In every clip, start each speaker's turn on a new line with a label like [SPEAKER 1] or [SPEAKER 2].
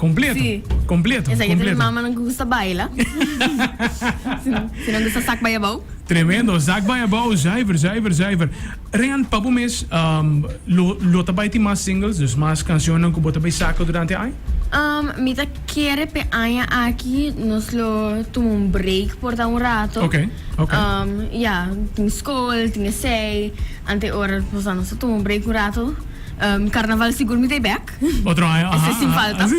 [SPEAKER 1] Completo.
[SPEAKER 2] Sí.
[SPEAKER 1] Completo.
[SPEAKER 2] Esa que
[SPEAKER 1] completo.
[SPEAKER 2] tiene mamá no gusta baila. Si no gusta sac bij je bouw.
[SPEAKER 1] Tremendo. Zaak bij je bouw. Zuiver. Rian, papo mes, lo tabay ti mas singles, dus mas canciones que bota bay saco durante ay?
[SPEAKER 2] Mita quiere pe aña aquí, nos lo tomo un break por da un rato.
[SPEAKER 1] Ok.
[SPEAKER 2] Ja, tinha school, tinha sei. Ante ora, nos nos tomo un break un rato. Carnaval seguro me dei back.
[SPEAKER 1] Otro año.
[SPEAKER 2] Ese sin falta.
[SPEAKER 1] Sí.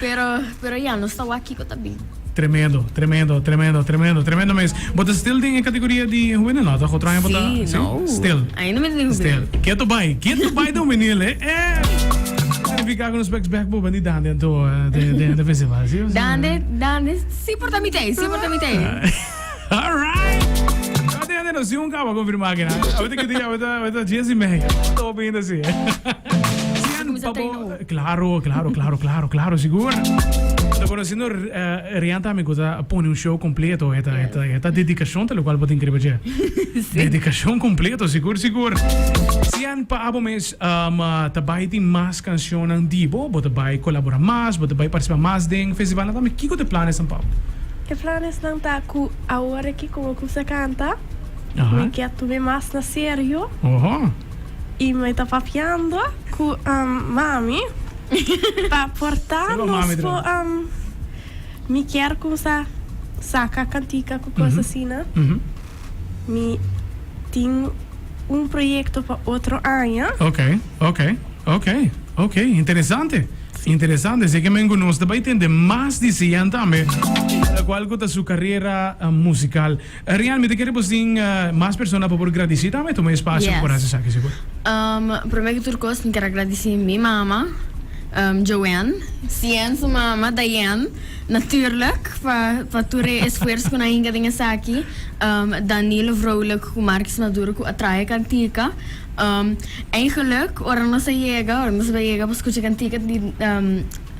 [SPEAKER 2] Pero ya, no estaba aquí con también.
[SPEAKER 1] Tremendo mes. Bota still ding in categoria die hoe nou toch otro año bota.
[SPEAKER 2] Sí, no.
[SPEAKER 1] Still.
[SPEAKER 2] Aí não me digo.
[SPEAKER 1] Still. Quieto bij do menino, hè? Ficar com os specs back bo bandi dan dentro de festival, sim?
[SPEAKER 2] Dande, se porta mi tei.
[SPEAKER 1] All right. Até não se cava confirmar que nada. Eu tenho que dizer, eu tô Jesse May. Tô ouvindo assim. Claro, seguro. Tô conhecendo Rianta me coisa põe um show completo, esta dedicação pelo qual pode incrível. Dedicação completo, seguro. Se an pa abo mes tabay ti mas canção ang dibo, bota bay colaborar mais, bota bay participar mais ding festival na que que te planes ang pau?
[SPEAKER 3] Que planes não tá com a hora que como você canta?
[SPEAKER 1] Aha.
[SPEAKER 3] Me quer tomar mais na sério
[SPEAKER 1] Oho.
[SPEAKER 3] e me tá papiando com mami para portar-nos
[SPEAKER 1] mami,
[SPEAKER 3] por me quer começar saca cantica com coisa assim, né? Me tem projeto para outro ano.
[SPEAKER 1] Ok. Interessante. Sei que mengo nos também tem de mais de 100 também. Qual que é a sua carreira musical? Rian, me te quero assim mais pessoas para por agradecer também, tomar espaço
[SPEAKER 2] Yes.
[SPEAKER 1] para essa seguro.
[SPEAKER 2] Primeiro que tudo, eu quero agradecer minha mama, Joanne, sua mama, Diane, natuurlijk, para todo o esforço que nós temos aqui, Danilo Vrolijk, com Marcos Maduro, com a Traia Cantica. Eigenlijk, orang nós chega para escutar cantica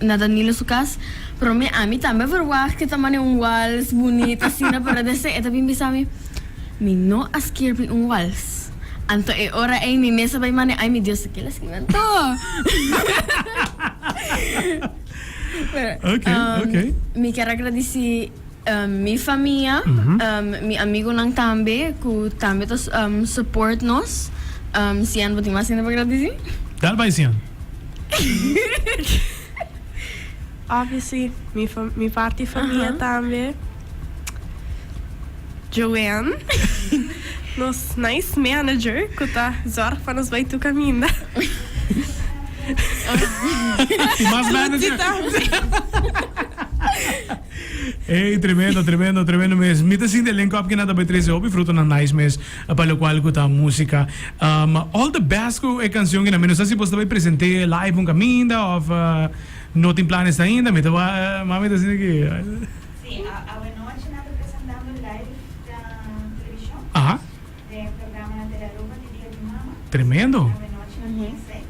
[SPEAKER 2] na Danilo Sukas, pero a mim também verwacht que também wals bonito assim na para descer, eta bim bisami, me não asqueir por wals. Anto ora mi mesa by mane, ai mi Dios, que las escribento.
[SPEAKER 1] Ok.
[SPEAKER 2] Me quero agradecer minha família, meu amigo nang tambe, que tambe tos support nos. Sian, boting mais ainda para agradecer?
[SPEAKER 1] Dal vai Sian.
[SPEAKER 3] Obviously, minha parte família também. Joanne, nos nice manager, que tá zorg para nos vai tu caminho.
[SPEAKER 1] Mas manager. Hey, tremendo mesmo. Mita sim de elenco up que nada vai trazer hobby fruto na nice mes para o qual a música. All the best com a canção que na menos assim você vai apresentar live um caminho ou não tem planos ainda, mita mami tá assim que.
[SPEAKER 4] Sí, a noche nós apresentamos live da televisão.
[SPEAKER 1] Ajá.
[SPEAKER 4] De programa de la Ruba de Dia de Mama.
[SPEAKER 1] Tremendo.
[SPEAKER 4] A noche no pensé.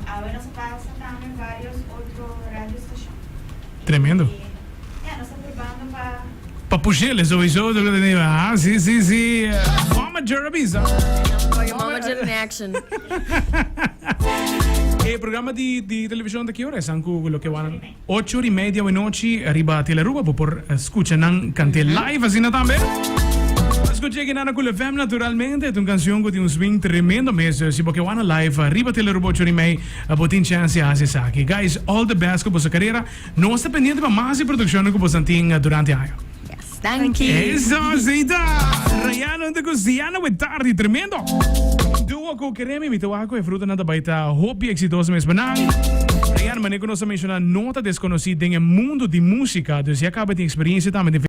[SPEAKER 4] Ahora nos pasa también varios otros radio estaciones.
[SPEAKER 1] Tremendo.
[SPEAKER 4] Ya, nos estamos preparando para
[SPEAKER 1] Para puxar eles ou isso, sim. Mama Jerabisa.
[SPEAKER 2] Mama Jet in action.
[SPEAKER 1] E programa di televisione da che ora? Sanku quello che vanno 8:30 di notte arriva a Teleruba por escucha nan cante live assim também. Escucha que nana con la fam naturalmente, è una canzone con un swing tremendo, ma se può che vanno live arriva a Teleruba 8:30 botin chance a se saki. Guys, all the best con vostra carriera. Non sta pendiente per más produzione con vostra durante l'anno.
[SPEAKER 2] Yes, thank you.
[SPEAKER 1] Eso, Zita! Rayano ando coziano with tardi, tremendo! Duo ko keremi, mi tawako e fruta nada baita hobby exitoso mes banang. Rayano, maneco nossa menciona nota desconhecida em mundo de música, dus je acaba de experiência também de